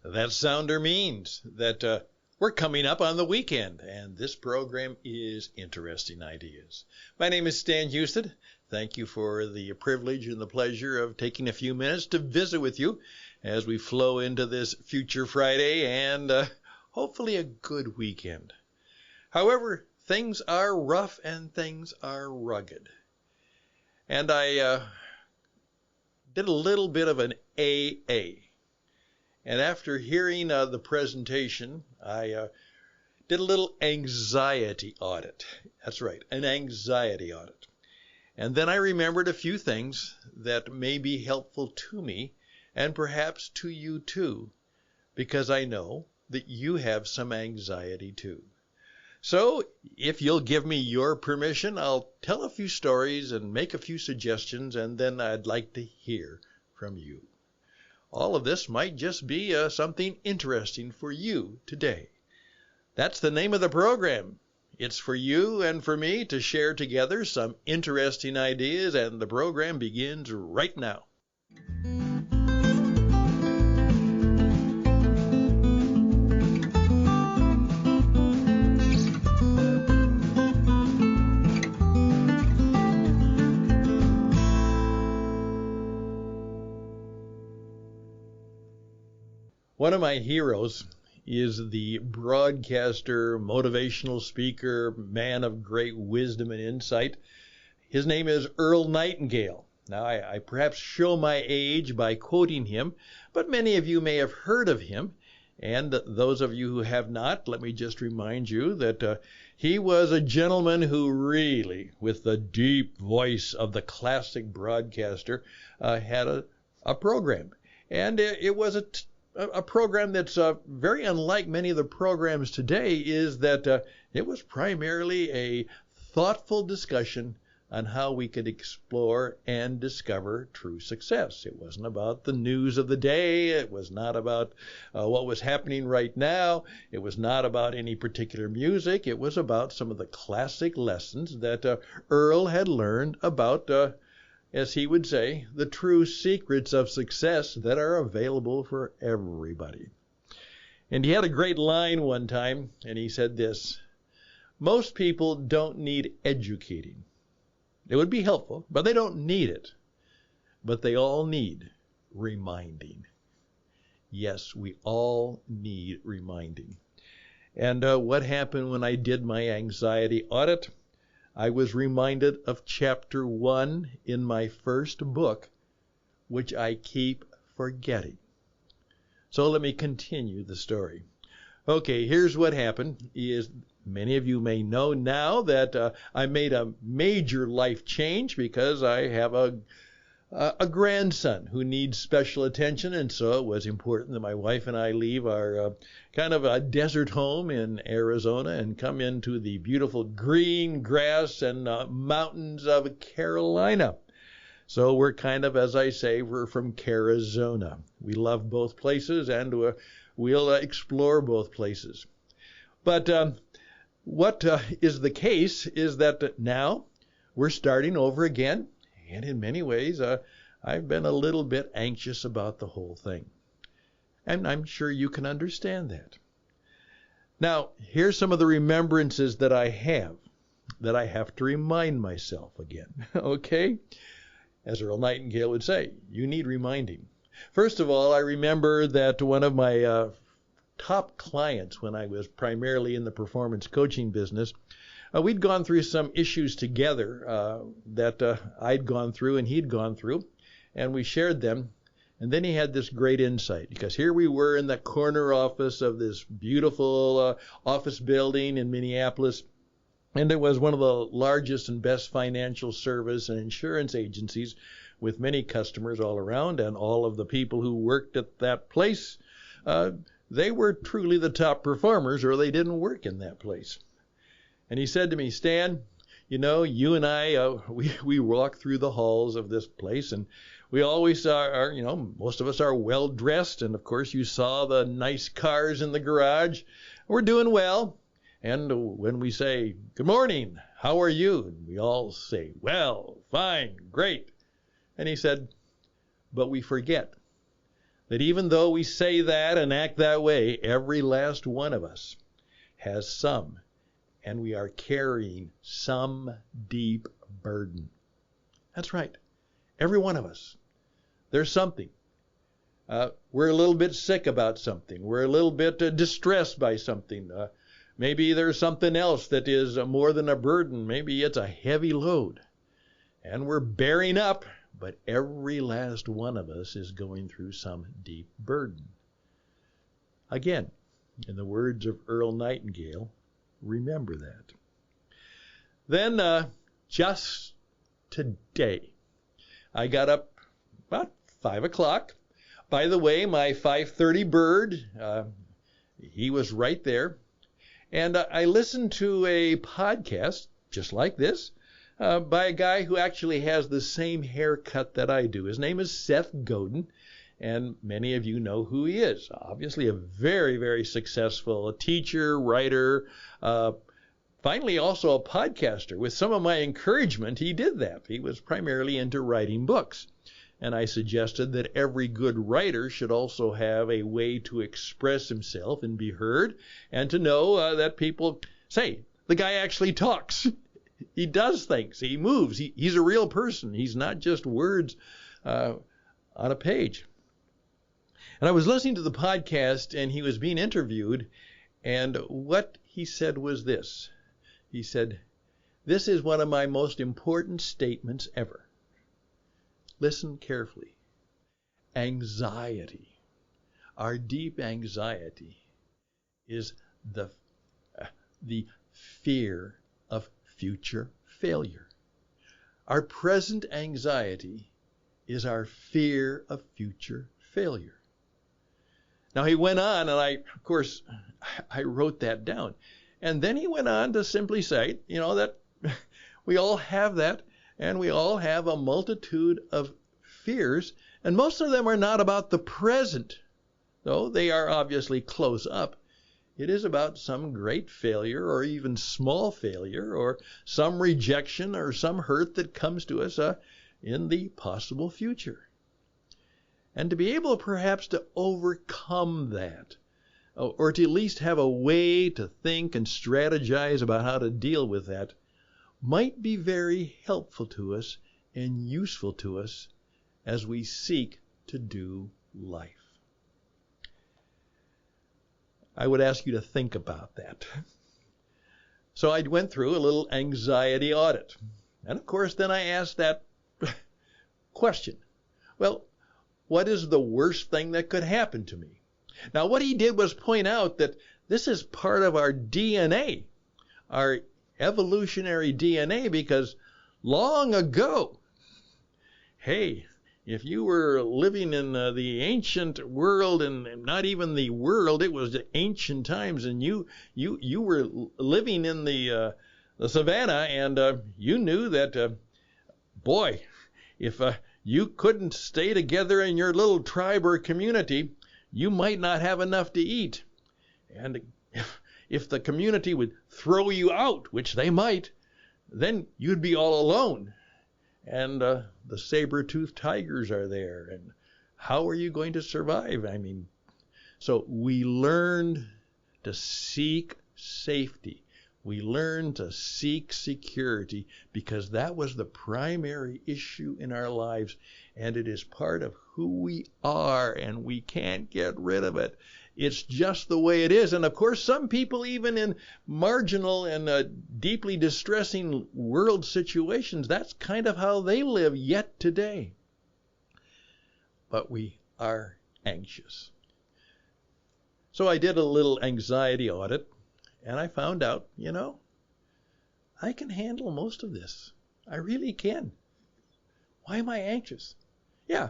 That sounder means that we're coming up on the weekend, and this program is Interesting Ideas. My name is Stan Houston. Thank you for the privilege and the pleasure of taking a few minutes to visit with you as we flow into this future Friday and hopefully a good weekend. However, things are rough and things are rugged. And I did a little bit of an AA. And after hearing the presentation, I did a little anxiety audit. That's right, an anxiety audit. And then I remembered a few things that may be helpful to me and perhaps to you too, because I know that you have some anxiety too. So if you'll give me your permission, I'll tell a few stories and make a few suggestions, and then I'd like to hear from you. All of this might just be something interesting for you today. That's the name of the program. It's for you and for me to share together some interesting ideas, and the program begins right now. One of my heroes is the broadcaster, motivational speaker, man of great wisdom and insight. His name is Earl Nightingale. Now, I perhaps show my age by quoting him, but many of you may have heard of him. And those of you who have not, let me just remind you that he was a gentleman who really, with the deep voice of the classic broadcaster, had a program. And it was a program that's very unlike many of the programs today, is that it was primarily a thoughtful discussion on how we could explore and discover true success. It wasn't about the news of the day. It was not about what was happening right now. It was not about any particular music. It was about some of the classic lessons that Earl had learned about as he would say, the true secrets of success that are available for everybody. And he had a great line one time, and he said this: most people don't need educating. It would be helpful, but they don't need it. But they all need reminding. Yes, we all need reminding. And what happened when I did my anxiety audit? I was reminded of chapter 1 in my first book, which I keep forgetting. So let me continue the story. Okay, here's what happened. Is many of you may know now that I made a major life change because I have a grandson who needs special attention, and so it was important that my wife and I leave our kind of a desert home in Arizona and come into the beautiful green grass and mountains of Carolina. So we're kind of, as I say, we're from Carizona. We love both places, and we'll explore both places. But what is the case is that now we're starting over again. And in many ways, I've been a little bit anxious about the whole thing. And I'm sure you can understand that. Now, here's some of the remembrances that I have to remind myself again. Okay? As Earl Nightingale would say, you need reminding. First of all, I remember that one of my top clients when I was primarily in the performance coaching business, we'd gone through some issues together that I'd gone through and he'd gone through, and we shared them. And then he had this great insight, because here we were in the corner office of this beautiful office building in Minneapolis, and it was one of the largest and best financial service and insurance agencies with many customers all around, and all of the people who worked at that place, they were truly the top performers, or they didn't work in that place. And he said to me, Stan, You know, you and I, we walk through the halls of this place, and we always are, you know, most of us are well dressed. And of course, you saw the nice cars in the garage. We're doing well. And when we say, "Good morning, how are you?" we all say, "Well, fine, great." And he said, but we forget that even though we say that and act that way, every last one of us has some, and we are carrying some deep burden. That's right. Every one of us. There's something. We're a little bit sick about something. We're a little bit distressed by something. Maybe there's something else that is more than a burden. Maybe it's a heavy load. And we're bearing up, but every last one of us is going through some deep burden. Again, in the words of Earl Nightingale, remember that. Then, just today, I got up about 5 o'clock. By the way, my 5:30 bird, he was right there. And I listened to a podcast just like this by a guy who actually has the same haircut that I do. His name is Seth Godin, and many of you know who he is. Obviously a very, very successful teacher, writer, finally also a podcaster. With some of my encouragement, he did that. He was primarily into writing books. And I suggested that every good writer should also have a way to express himself and be heard, and to know that people say, the guy actually talks. He does things. He moves. He's a real person. He's not just words on a page. And I was listening to the podcast, and he was being interviewed, and what he said was this. He said, "This is one of my most important statements ever." Listen carefully. Anxiety, our deep anxiety, is the fear of future failure. Our present anxiety is our fear of future failure. Now he went on, and of course, I wrote that down. And then he went on to simply say, you know, that we all have that. And we all have a multitude of fears, and most of them are not about the present, though they are obviously close up. It is about some great failure, or even small failure, or some rejection, or some hurt that comes to us in the possible future. And to be able perhaps to overcome that, or to at least have a way to think and strategize about how to deal with that, might be very helpful to us and useful to us as we seek to do life. I would ask you to think about that. So I went through a little anxiety audit. And of course, then I asked that question. Well, what is the worst thing that could happen to me? Now, what he did was point out that this is part of our DNA, our evolutionary DNA, because long ago, hey, if you were living in the ancient world, and not even the world, it was the ancient times, and you were living in the savannah, and you knew that, boy, if you couldn't stay together in your little tribe or community, you might not have enough to eat. And if the community would throw you out, which they might, then you'd be all alone. And the saber-toothed tigers are there. And how are you going to survive? I mean, so we learned to seek safety. We learned to seek security because that was the primary issue in our lives. And it is part of who we are, and we can't get rid of it. It's just the way it is. And of course, some people, even in marginal and deeply distressing world situations, that's kind of how they live yet today. But we are anxious. So I did a little anxiety audit, and I found out, you know, I can handle most of this. I really can. Why am I anxious? Yeah,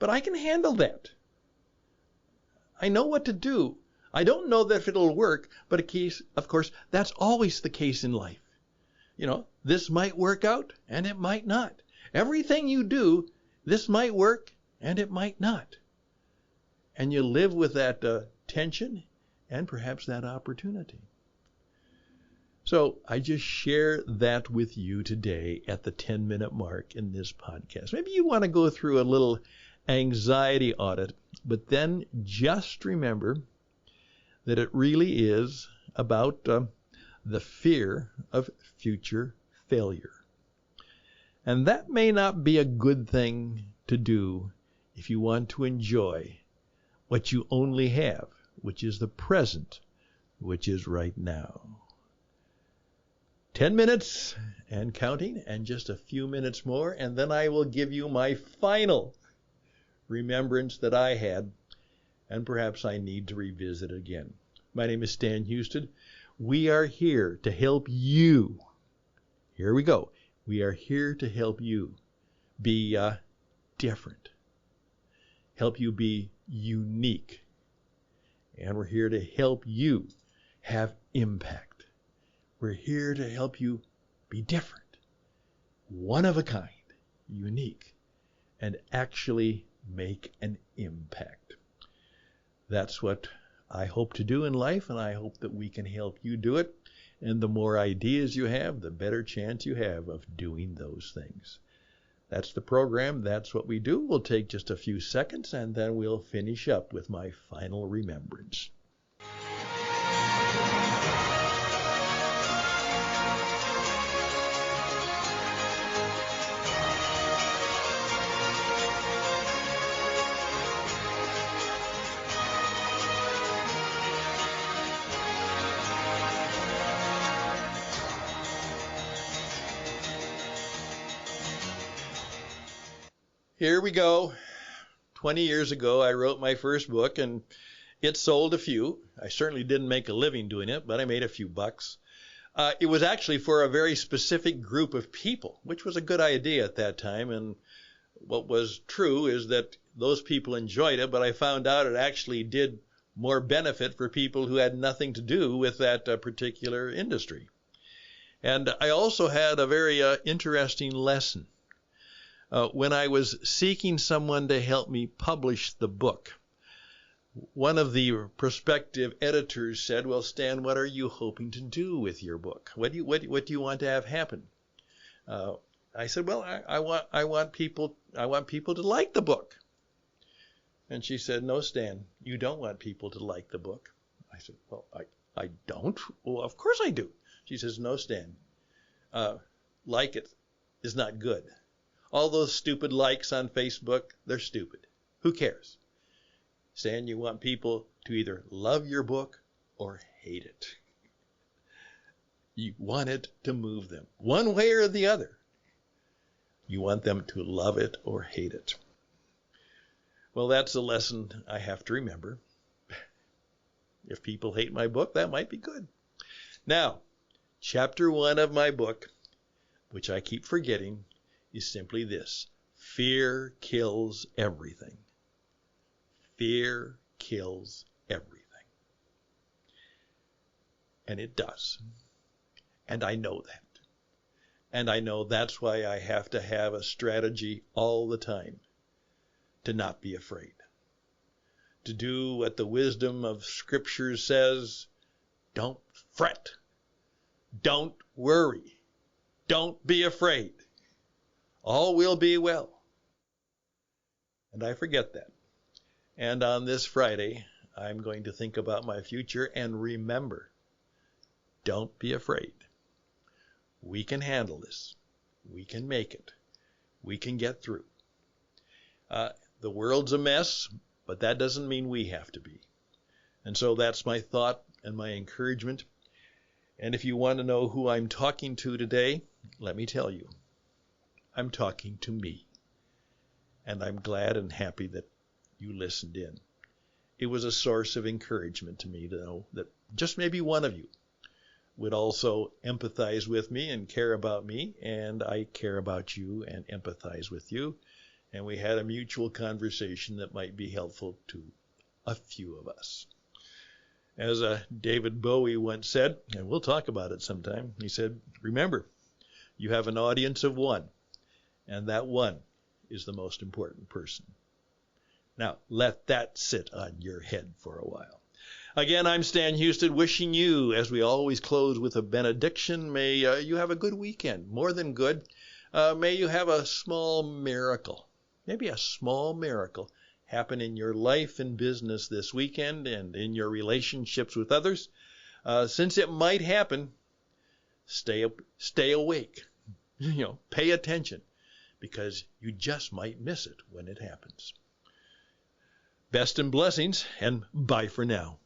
but I can handle that. I know what to do. I don't know that if it'll work, but of course, that's always the case in life. This might work out and it might not. Everything you do, this might work and it might not. And you live with that tension and perhaps that opportunity. So I just share that with you today at the 10-minute mark in this podcast. Maybe you want to go through a little anxiety audit, but then just remember that it really is about the fear of future failure. And that may not be a good thing to do if you want to enjoy what you only have, which is the present, which is right now. 10 minutes and counting, and just a few minutes more, and then I will give you my final remembrance that I had, and perhaps I need to revisit again. My name is Stan Houston. We are here to help you. Here we go. We are here to help you be different, help you be unique, and we're here to help you have impact. We're here to help you be different, one of a kind, unique, and actually make an impact. That's what I hope to do in life, and I hope that we can help you do it. And the more ideas you have, the better chance you have of doing those things. That's the program. That's what we do. We'll take just a few seconds, and then we'll finish up with my final remembrance. Here we go. 20 years ago, I wrote my first book, and it sold a few. I certainly didn't make a living doing it, but I made a few bucks. It was actually for a very specific group of people, which was a good idea at that time. And what was true is that those people enjoyed it, but I found out it actually did more benefit for people who had nothing to do with that particular industry. And I also had a very interesting lesson. When I was seeking someone to help me publish the book, one of the prospective editors said, "Well, Stan, what are you hoping to do with your book? What do you want to have happen?" I said, "Well, I want people to like the book." And she said, "No, Stan, you don't want people to like the book." I said, "Well, I don't." "Well, of course I do." She says, "No, Stan, like it is not good. All those stupid likes on Facebook, they're stupid. Who cares? Stan, you want people to either love your book or hate it. You want it to move them, one way or the other. You want them to love it or hate it." Well, that's a lesson I have to remember. If people hate my book, that might be good. Now, chapter 1 of my book, which I keep forgetting, is simply this: fear kills everything. Fear kills everything. And it does. And I know that. And I know that's why I have to have a strategy all the time to not be afraid. To do what the wisdom of Scripture says: don't fret. Don't worry. Don't be afraid. All will be well. And I forget that. And on this Friday, I'm going to think about my future and remember, don't be afraid. We can handle this. We can make it. We can get through. The world's a mess, but that doesn't mean we have to be. And so that's my thought and my encouragement. And if you want to know who I'm talking to today, let me tell you. I'm talking to me. And I'm glad and happy that you listened in. It was a source of encouragement to me to know that just maybe one of you would also empathize with me and care about me, and I care about you and empathize with you. And we had a mutual conversation that might be helpful to a few of us. As David Bowie once said, and we'll talk about it sometime, he said, "Remember, You have an audience of one, and that one is the most important person. Now, let that sit on your head for a while. Again, I'm Stan Houston, wishing you, as we always close with a benediction, may you have a good weekend, more than good. May you have a small miracle, maybe a small miracle, happen in your life and business this weekend and in your relationships with others. Since it might happen, stay awake. Pay attention, because you just might miss it when it happens. Best and blessings, and bye for now.